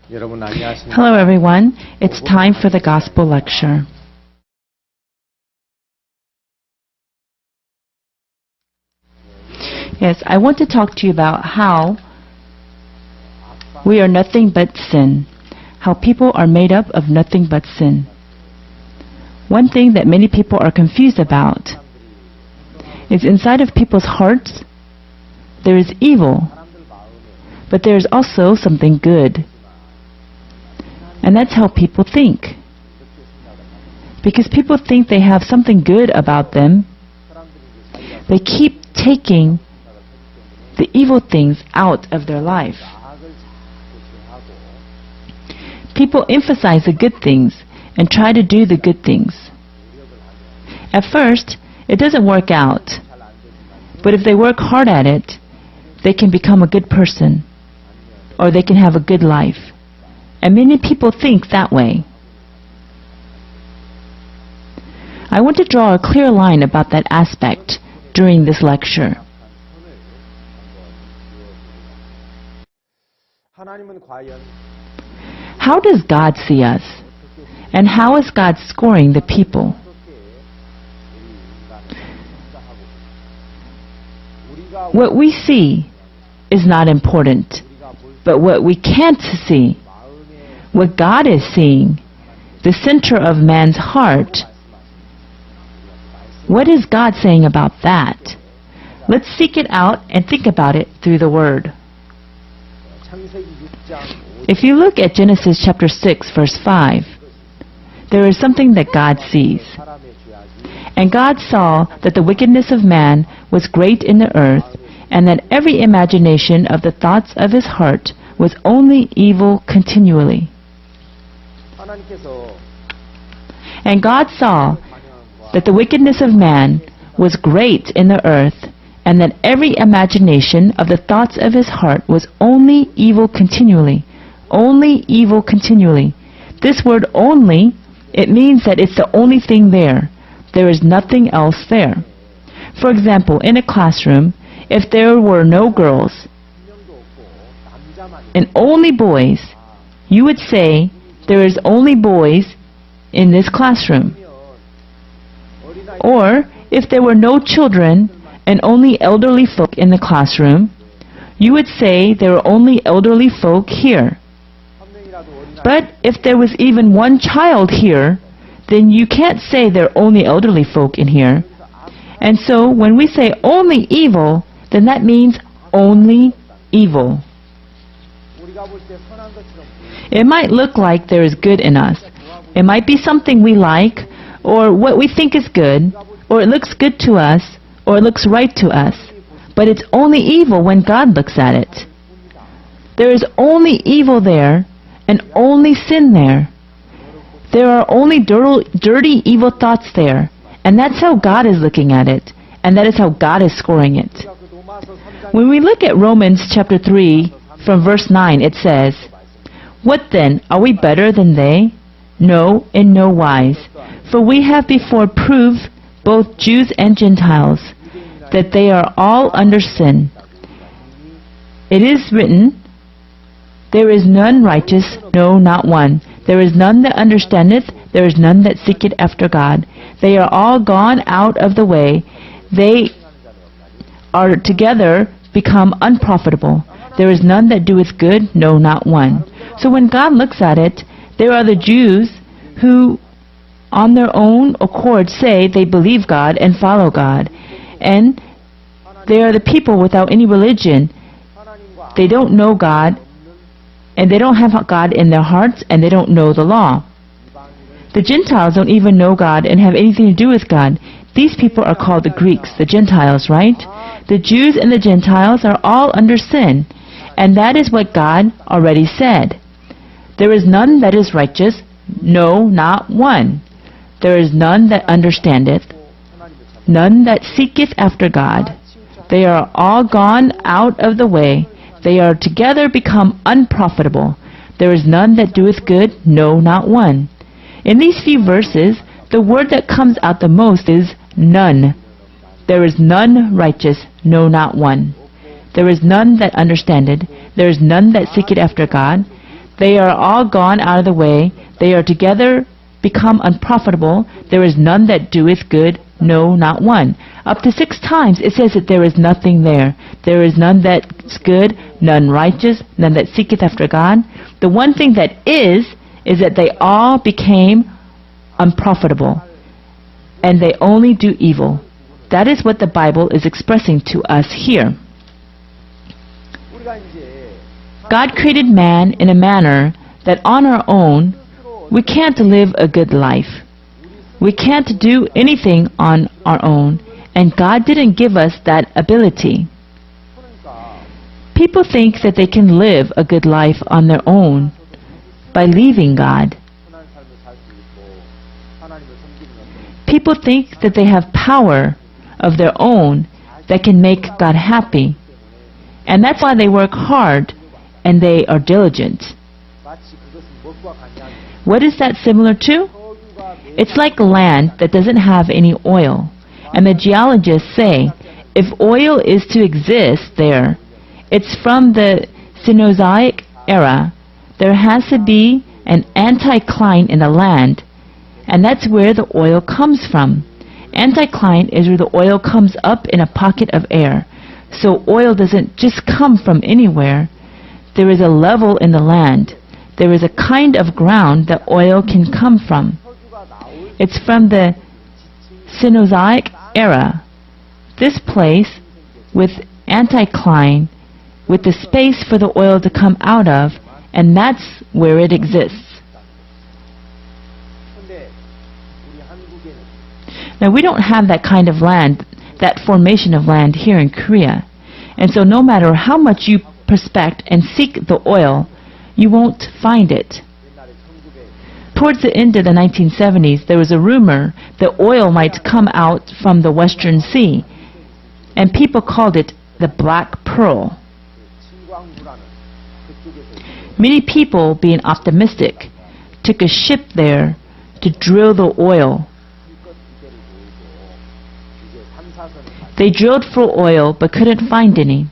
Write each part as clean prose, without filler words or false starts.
Hello everyone, it's time for the Gospel Lecture. Yes, I want to talk to you about how we are nothing but sin, how people are made up of nothing but sin. One thing that many people are confused about is inside of people's hearts there is evil, but there is also something good. And that's how people think. Because people think they have something good about them, they keep taking the evil things out of their life. People emphasize the good things and try to do the good things. At first, it doesn't work out. But if they work hard at it, they can become a good person, or they can have a good life. And many people think that way. I want to draw a clear line about that aspect during this lecture. How does God see us? And how is God scoring the people? What we see is not important, but what we can't see, what God is seeing, the center of man's heart, what is God saying about that? Let's seek it out and think about it through the Word. If you look at Genesis chapter 6, verse 5, there is something that God sees. And God saw that the wickedness of man was great in the earth, and that every imagination of the thoughts of his heart was only evil continually. And God saw that the wickedness of man was great in the earth, and that every imagination of the thoughts of his heart was only evil continually. Only evil continually. This word only, it means that it's the only thing there. There is nothing else there. For example, in a classroom, if there were no girls and only boys, you would say there is only boys in this classroom. Or, if there were no children and only elderly folk in the classroom, you would say there are only elderly folk here. But if there was even one child here, then you can't say there are only elderly folk in here. And so, when we say only evil, then that means only evil. It might look like there is good in us. It might be something we like, or what we think is good, or it looks good to us, or it looks right to us. But it's only evil when God looks at it. There is only evil there, and only sin there. There are only dirty, evil thoughts there, and that's how God is looking at it, and that is how God is scoring it. When we look at Romans chapter 3, from verse 9, it says, "What then? Are we better than they? No, in no wise. For we have before proved, both Jews and Gentiles, that they are all under sin. It is written, there is none righteous, no, not one. There is none that understandeth, there is none that seeketh after God. They are all gone out of the way. They are together become unprofitable. There is none that doeth good, no, not one." So when God looks at it, there are the Jews who on their own accord say they believe God and follow God. And they are the people without any religion. They don't know God, and they don't have God in their hearts, and they don't know the law. The Gentiles don't even know God and have anything to do with God. These people are called the Greeks, the Gentiles, right? The Jews and the Gentiles are all under sin, and that is what God already said. There is none that is righteous, no, not one. There is none that understandeth, none that seeketh after God. They are all gone out of the way. They are together become unprofitable. There is none that doeth good, no, not one. In these few verses, the word that comes out the most is none. There is none righteous, no, not one. There is none that understandeth. There is none that seeketh after God. They are all gone out of the way. They are together become unprofitable. There is none that doeth good, no, not one. Up to 6 times it says that there is nothing there. There is none that's good, none righteous, none that seeketh after God. The one thing that is that they all became unprofitable, and they only do evil. That is what the Bible is expressing to us here. God created man in a manner that on our own we can't live a good life. We can't do anything on our own, and God didn't give us that ability. People think that they can live a good life on their own by leaving God. People think that they have power of their own that can make God happy. And that's why they work hard and they are diligent. What is that similar to? It's like land that doesn't have any oil. And the geologists say, if oil is to exist there, it's from the Cenozoic era. There has to be an anticline in the land, and that's where the oil comes from. Anticline is where the oil comes up in a pocket of air. So oil doesn't just come from anywhere. There is a level in the land. There is a kind of ground that oil can come from. It's from the Cenozoic era. This place with anticline, with the space for the oil to come out of, and that's where it exists. Now we don't have that kind of land, that formation of land here in Korea. And so no matter how much you prospect and seek the oil, you won't find it. Towards the end of the 1970s, there was a rumor that oil might come out from the Western Sea, and people called it the Black Pearl. Many people, being optimistic, took a ship there to drill the oil. They drilled for oil but couldn't find any.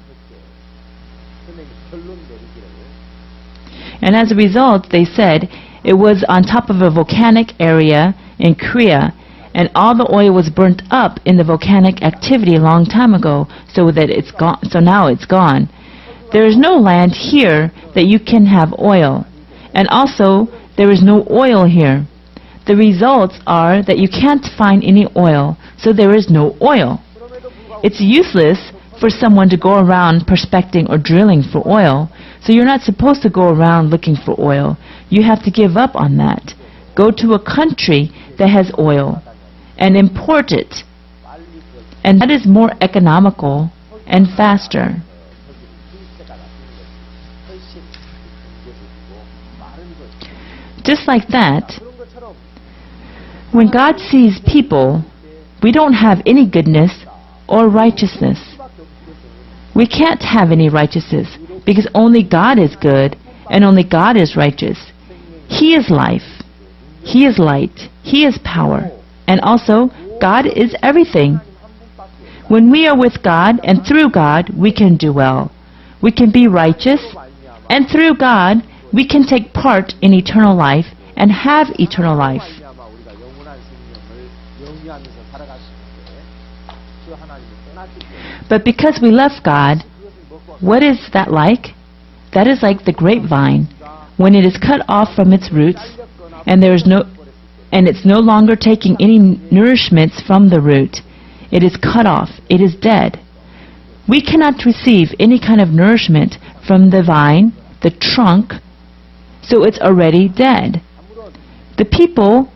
And as a result, they said it was on top of a volcanic area in Korea, and all the oil was burnt up in the volcanic activity a long time ago, so that it's gone. So now it's gone. There is no land here that you can have oil, and also there is no oil here. The results are that you can't find any oil, so there is no oil. It's useless for someone to go around prospecting or drilling for oil, so you're not supposed to go around looking for oil. You have to give up on that. Go to a country that has oil and import it, and that is more economical and faster. Just like that, when God sees people, we don't have any goodness or righteousness. We can't have any righteousness because only God is good and only God is righteous. He is life. He is light. He is power. And also, God is everything. When we are with God and through God, we can do well. We can be righteous, and through God, we can take part in eternal life and have eternal life. But because we left God, what is that like? That is like the grapevine when it is cut off from its roots, and it's no longer taking any nourishments from the root. It is cut off. It is dead. We cannot receive any kind of nourishment from the vine, the trunk, so it's already dead. The people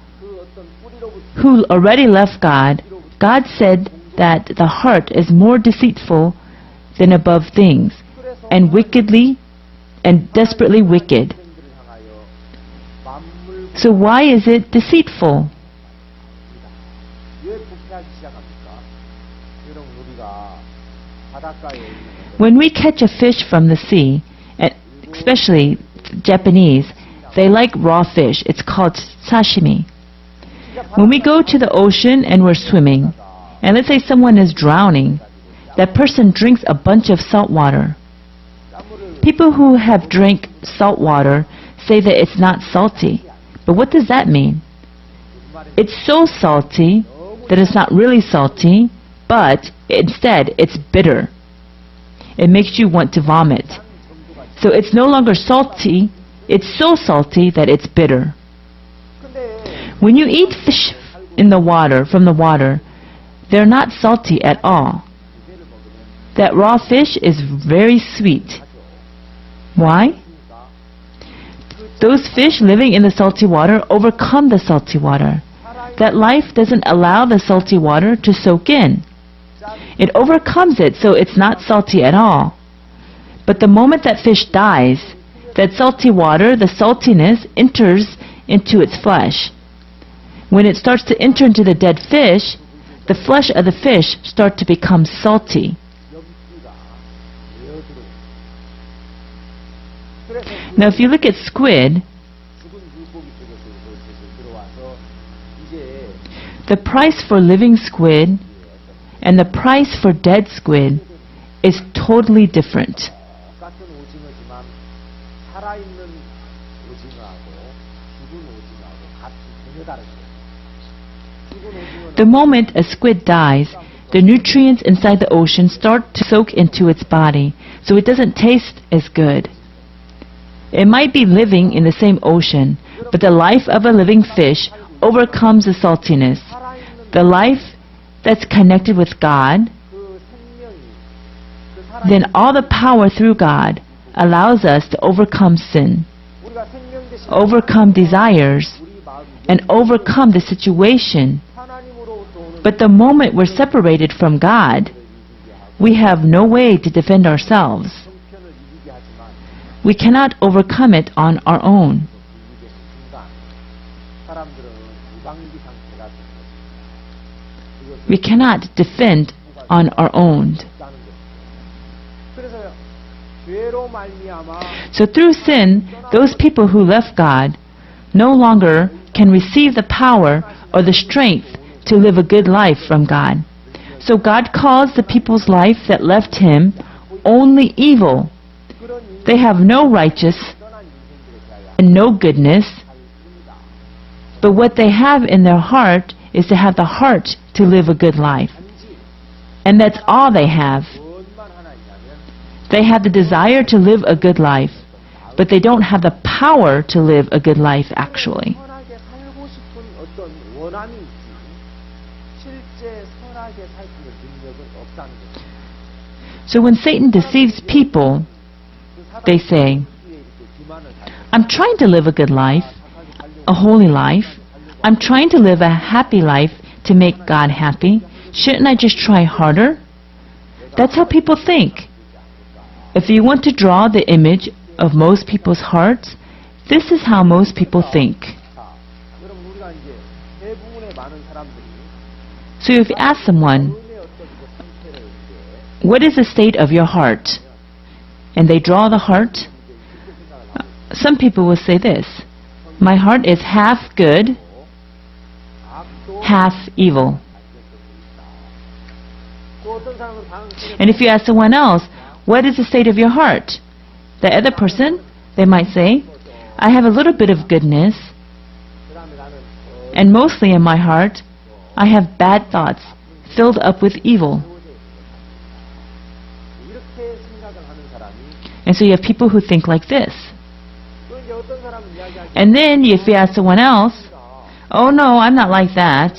who already left God, God said that the heart is more deceitful than above things, and wickedly and desperately wicked. So why is it deceitful? When we catch a fish from the sea, especially Japanese, they like raw fish. It's called sashimi. When we go to the ocean and we're swimming, and let's say someone is drowning, that person drinks a bunch of salt water. People who have drank salt water say that it's not salty. But what does that mean? It's so salty that it's not really salty, but instead it's bitter. It makes you want to vomit. So it's no longer salty, it's so salty that it's bitter. When you eat fish in the water, from the water, they're not salty at all. That raw fish is very sweet. Why? Those fish living in the salty water overcome the salty water. That life doesn't allow the salty water to soak in. It overcomes it, so it's not salty at all. But the moment that fish dies, that salty water, the saltiness, enters into its flesh. When it starts to enter into the dead fish, the flesh of the fish starts to become salty. Now if you look at squid, the price for living squid and the price for dead squid is totally different. The moment a squid dies, the nutrients inside the ocean start to soak into its body, so it doesn't taste as good. It might be living in the same ocean, but the life of a living fish overcomes the saltiness. The life that's connected with God, then all the power through God allows us to overcome sin, overcome desires, and overcome the situation. But the moment we're separated from God, we have no way to defend ourselves. We cannot overcome it on our own. We cannot defend on our own. So through sin, those people who left God no longer can receive the power or the strength to live a good life from God. So God calls the people's life that left Him only evil. They have no righteous and no goodness, but what they have in their heart is to have the heart to live a good life. And that's all they have. They have the desire to live a good life, but they don't have the power to live a good life actually. So when Satan deceives people, they say, I'm trying to live a good life, a holy life. I'm trying to live a happy life to make God happy. Shouldn't I just try harder? That's how people think. If you want to draw the image of most people's hearts, this is how most people think. So if you ask someone, what is the state of your heart? And they draw the heart, some people will say this, my heart is half good, half evil. And if you ask someone else, what is the state of your heart? The other person, they might say, I have a little bit of goodness, and mostly in my heart, I have bad thoughts filled up with evil. And so you have people who think like this. And then if you ask someone else, oh no, I'm not like that.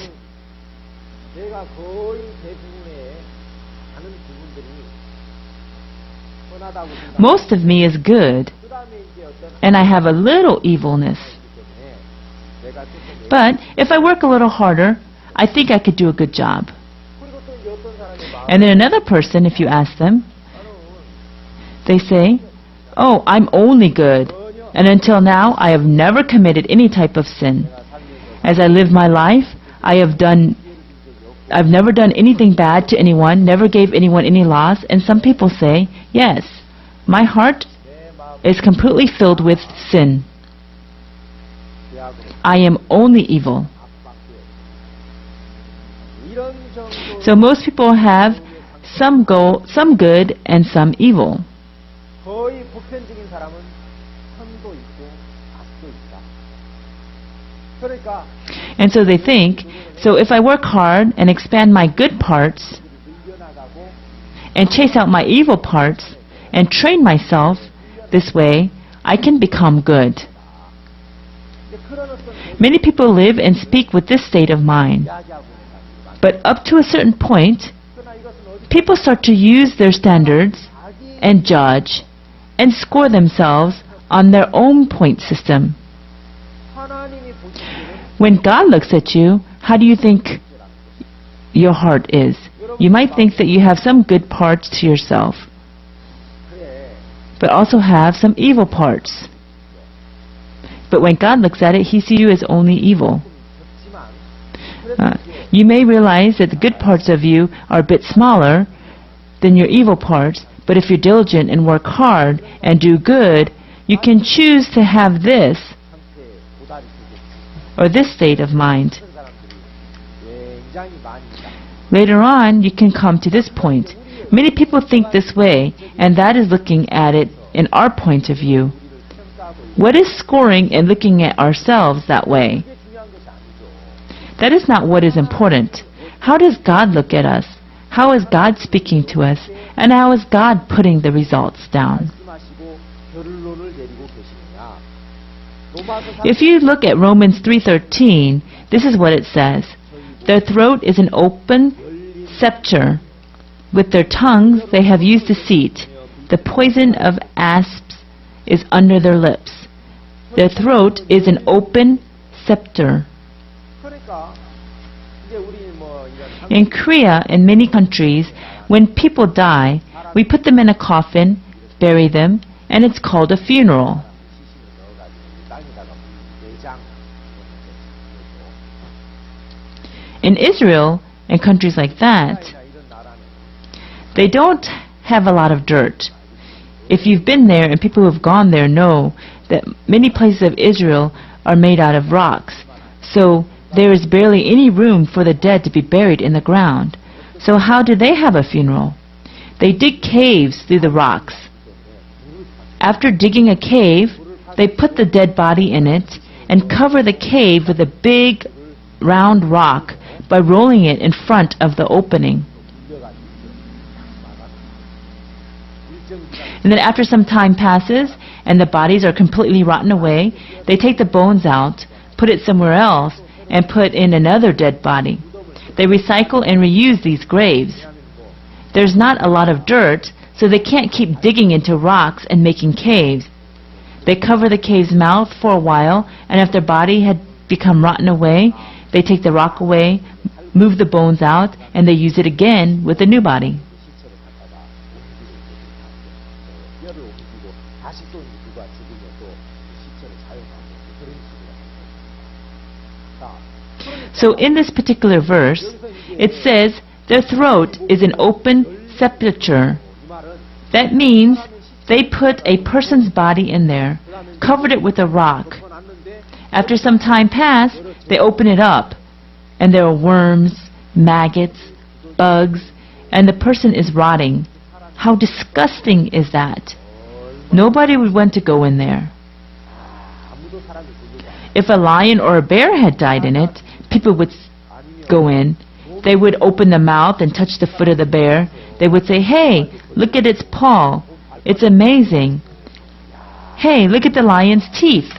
Most of me is good, and I have a little evilness. But if I work a little harder, I think I could do a good job. And then another person, if you ask them, they say, oh, I'm only good, and until now I have never committed any type of sin. As I live my life, I've never done anything bad to anyone, never gave anyone any loss. And some people say, yes, my heart is completely filled with sin. I am only evil. So most people have some good and some evil. And so they think, so if I work hard and expand my good parts and chase out my evil parts and train myself this way, I can become good. Many people live and speak with this state of mind. But up to a certain point, people start to use their standards and judge and score themselves on their own point system. When God looks at you, how do you think your heart is? You might think that you have some good parts to yourself, but also have some evil parts. But when God looks at it, He sees you as only evil. You may realize that the good parts of you are a bit smaller than your evil parts, but if you're diligent and work hard and do good, you can choose to have this or this state of mind. Later on, you can come to this point. Many people think this way, and that is looking at it in our point of view. What is scoring and looking at ourselves that way? That is not what is important. How does God look at us? How is God speaking to us? And how is God putting the results down? If you look at Romans 3:13, this is what it says. Their throat is an open sepulchre. With their tongues they have used deceit. The poison of asps is under their lips. Their throat is an open sepulchre. In Korea and many countries, when people die, we put them in a coffin, bury them, and it's called a funeral. In Israel and countries like that, they don't have a lot of dirt. If you've been there and people who have gone there know that many places of Israel are made out of rocks. So there is barely any room for the dead to be buried in the ground. So how do they have a funeral? They dig caves through the rocks. After digging a cave, they put the dead body in it and cover the cave with a big round rock by rolling it in front of the opening. And then after some time passes and the bodies are completely rotten away, they take the bones out, put it somewhere else, and put in another dead body. They recycle and reuse these graves. There's not a lot of dirt, so they can't keep digging into rocks and making caves. They cover the cave's mouth for a while, and if their body had become rotten away, they take the rock away, move the bones out, and they use it again with a new body. So in this particular verse, it says, their throat is an open sepulchre. That means they put a person's body in there, covered it with a rock. After some time passed, they open it up, and there are worms, maggots, bugs, and the person is rotting. How disgusting is that? Nobody would want to go in there. If a lion or a bear had died in it, people would go in. They would open the mouth and touch the foot of the bear. They would say, hey, look at its paw. It's amazing. Hey, look at the lion's teeth.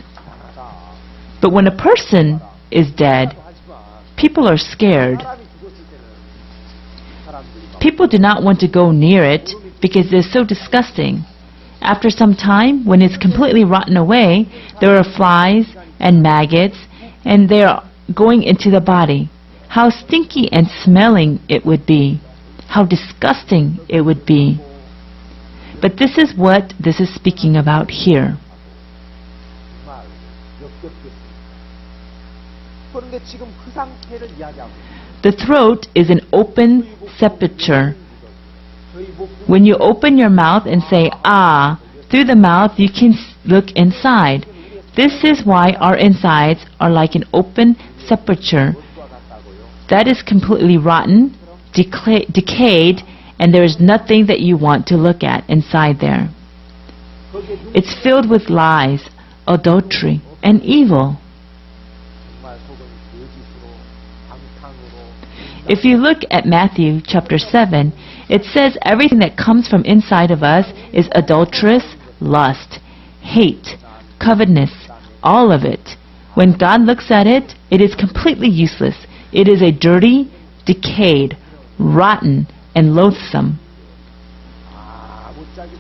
But when a person is dead, people are scared. People do not want to go near it because they're so disgusting. After some time, when it's completely rotten away, there are flies and maggots, and they are going into the body. How stinky and smelling it would be. How disgusting it would be. But this is what this is speaking about here. The throat is an open sepulchre. When you open your mouth and say, ah, through the mouth you can look inside. This is why our insides are like an open sepulchre. That is completely rotten, decayed, and there is nothing that you want to look at inside there. It's filled with lies, adultery, and evil. If you look at Matthew chapter 7, it says everything that comes from inside of us is adulterous, lust, hate, covetousness, all of it. When God looks at it, it is completely useless. It is a dirty, decayed, rotten, and loathsome.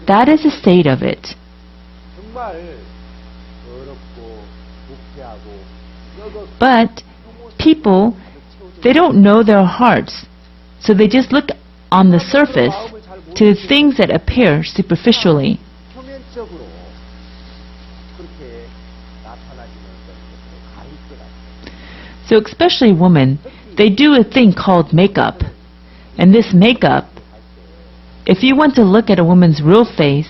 That is the state of it. But people, they don't know their hearts, so they just look on the surface to things that appear superficially. So especially women, they do a thing called makeup. And this makeup, if you want to look at a woman's real face,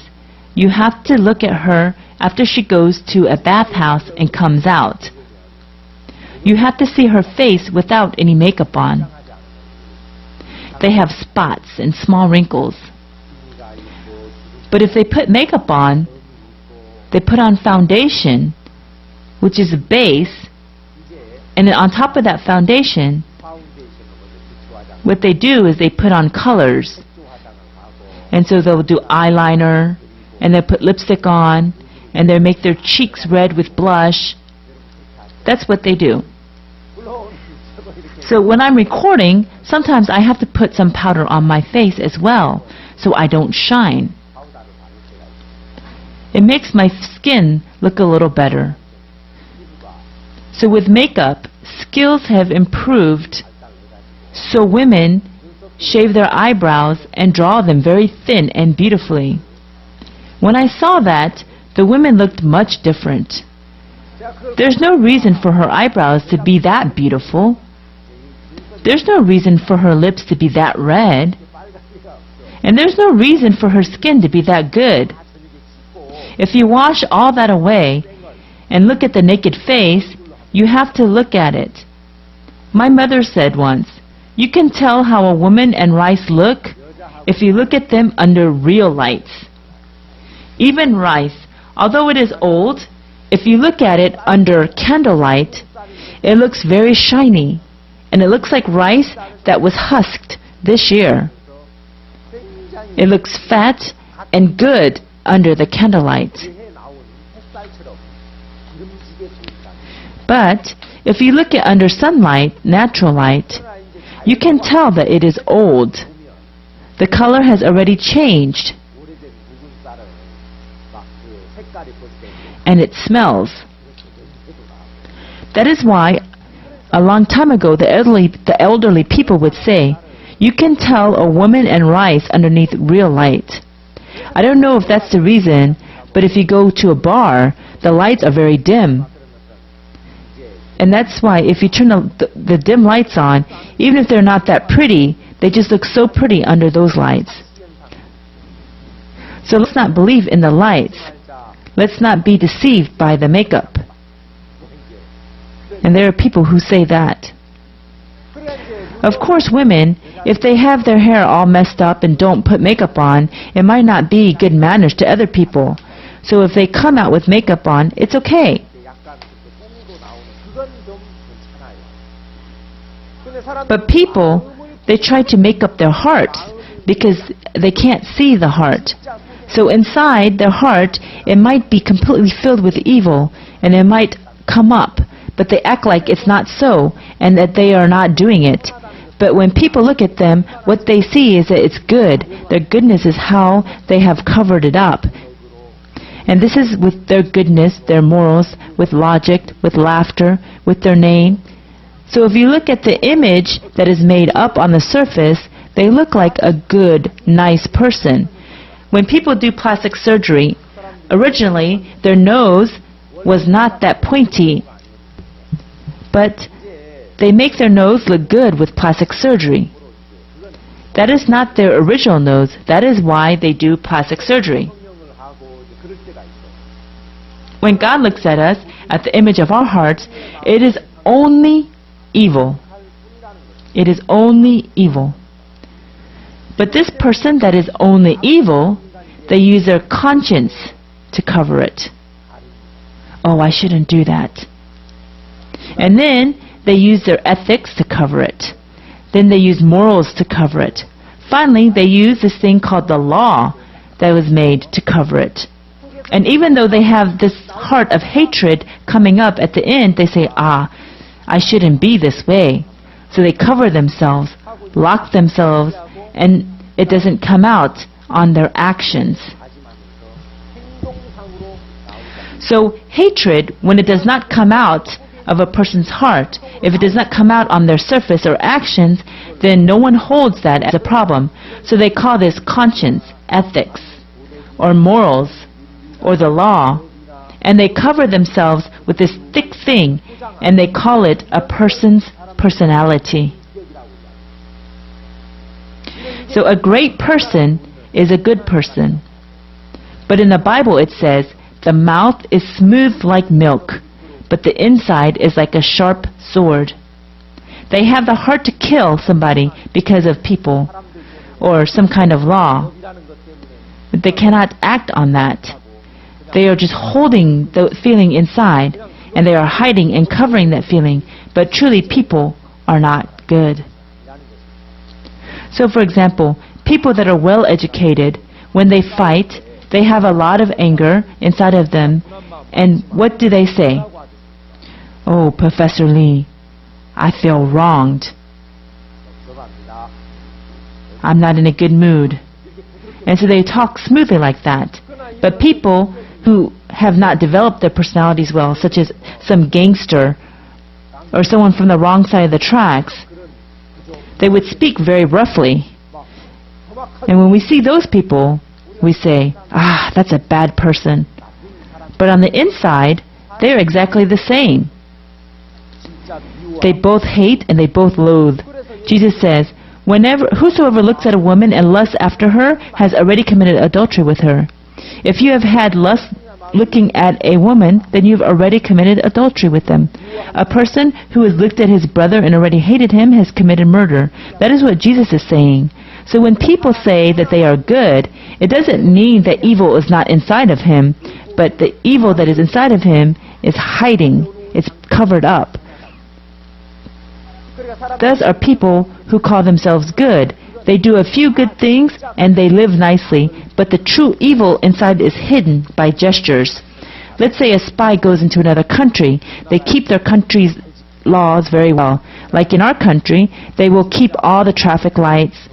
you have to look at her after she goes to a bathhouse and comes out. You have to see her face without any makeup on. They have spots and small wrinkles. But if they put makeup on, they put on foundation, which is a base, and then on top of that foundation, what they do is they put on colors. And so they'll do eyeliner, and they'll put lipstick on, and they'll make their cheeks red with blush. That's what they do. So when I'm recording, sometimes I have to put some powder on my face as well, so I don't shine. It makes my skin look a little better. So with makeup, skills have improved, so women shave their eyebrows and draw them very thin and beautifully. When I saw that, the women looked much different. There's no reason for her eyebrows to be that beautiful. There's no reason for her lips to be that red. And there's no reason for her skin to be that good. If you wash all that away and look at the naked face, you have to look at it. My mother said once, you can tell how a woman and rice look if you look at them under real lights. Even rice, although it is old, if you look at it under candlelight, it looks very shiny, and it looks like rice that was husked this year. It looks fat and good under the candlelight. But if you look at under sunlight, natural light, you can tell that it is old. The color has already changed, and it smells. That is why a long time ago the elderly people would say, you can tell a woman and rice underneath real light. I don't know if that's the reason, but if you go to a bar, the lights are very dim. And that's why if you turn the dim lights on, even if they're not that pretty, they just look so pretty under those lights. So let's not believe in the lights. Let's not be deceived by the makeup. And there are people who say that. Of course, women, if they have their hair all messed up and don't put makeup on, it might not be good manners to other people. So if they come out with makeup on, it's okay. But people, they try to make up their hearts because they can't see the heart. So inside their heart, it might be completely filled with evil, and it might come up, but they act like it's not so, and that they are not doing it. But when people look at them, what they see is that it's good. Their goodness is how they have covered it up. And this is with their goodness, their morals, with logic, with laughter, with their name. So if you look at the image that is made up on the surface, they look like a good, nice person. When people do plastic surgery, originally their nose was not that pointy, but they make their nose look good with plastic surgery. That is not their original nose. That is why they do plastic surgery. When God looks at us, at the image of our hearts, it is only evil. It is only evil. But this person that is only evil, they use their conscience to cover it. Oh, I shouldn't do that. And then they use their ethics to cover it. Then they use morals to cover it. Finally, they use this thing called the law that was made to cover it. And even though they have this heart of hatred coming up at the end, they say, I shouldn't be this way. So they cover themselves, lock themselves, and it doesn't come out on their actions. So hatred, when it does not come out of a person's heart, if it does not come out on their surface or actions, then no one holds that as a problem. So they call this conscience, ethics, or morals, or the law, and they cover themselves with this thick thing, and they call it a person's personality. So a great person is a good person. But in the Bible it says, the mouth is smooth like milk, but the inside is like a sharp sword. They have the heart to kill somebody because of people or some kind of law, but they cannot act on that. They are just holding the feeling inside, and they are hiding and covering that feeling, but truly people are not good. So for example, people that are well educated, when they fight, they have a lot of anger inside of them, and what do they say? Oh, Professor Lee, I feel wronged. I'm not in a good mood. And so they talk smoothly like that. But people who have not developed their personalities well, such as some gangster or someone from the wrong side of the tracks, they would speak very roughly. And when we see those people, we say, that's a bad person. But on the inside, they're exactly the same. They both hate and they both loathe. Jesus says, whosoever looks at a woman and lusts after her has already committed adultery with her. If you have had lust looking at a woman, then you've already committed adultery with them. A person who has looked at his brother and already hated him has committed murder. That is what Jesus is saying. So when people say that they are good, it doesn't mean that evil is not inside of him, but the evil that is inside of him is hiding. It's covered up. Thus are people who call themselves good. They do a few good things and they live nicely, but the true evil inside is hidden by gestures. Let's say a spy goes into another country. They keep their country's laws very well. Like in our country, they will keep all the traffic lights,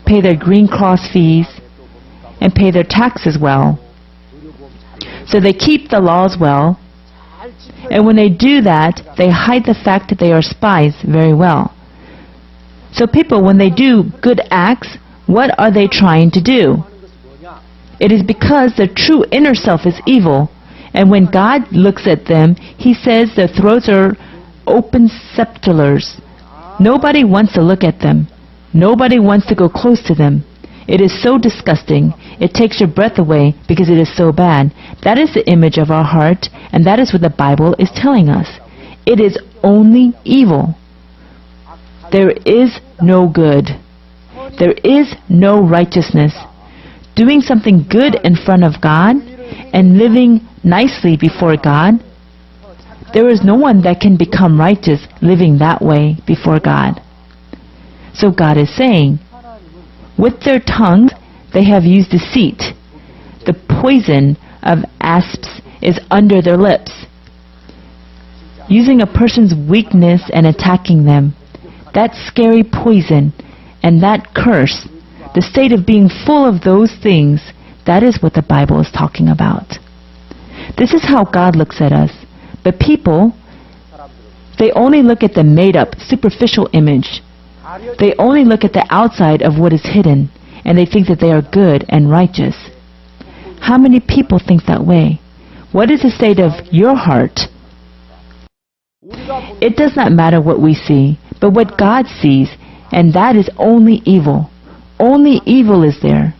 pay their Green Cross fees, and pay their taxes well. So they keep the laws well, and when they do that, they hide the fact that they are spies very well. So people, when they do good acts, what are they trying to do? It is because their true inner self is evil, and when God looks at them, He says their throats are open sepulchres. Nobody wants to look at them. Nobody wants to go close to them. It is so disgusting. It takes your breath away because it is so bad. That is the image of our heart, and that is what the Bible is telling us. It is only evil. There is no good. There is no righteousness. Doing something good in front of God and living nicely before God, there is no one that can become righteous living that way before God. So God is saying, with their tongues they have used deceit. The poison of asps is under their lips. Using a person's weakness and attacking them, that scary poison and that curse, the state of being full of those things, that is what the Bible is talking about. This is how God looks at us. But people, they only look at the made-up, superficial image. They only look at the outside of what is hidden, and they think that they are good and righteous. How many people think that way? What is the state of your heart? It does not matter what we see, but what God sees, and that is only evil. Only evil is there.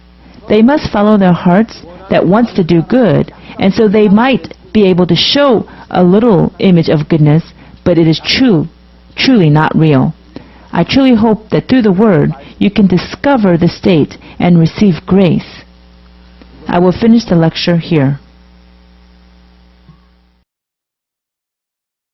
They must follow their hearts that wants to do good, and so they might be able to show a little image of goodness, but it is truly not real. I truly hope that through the Word you can discover the state and receive grace. I will finish the lecture here.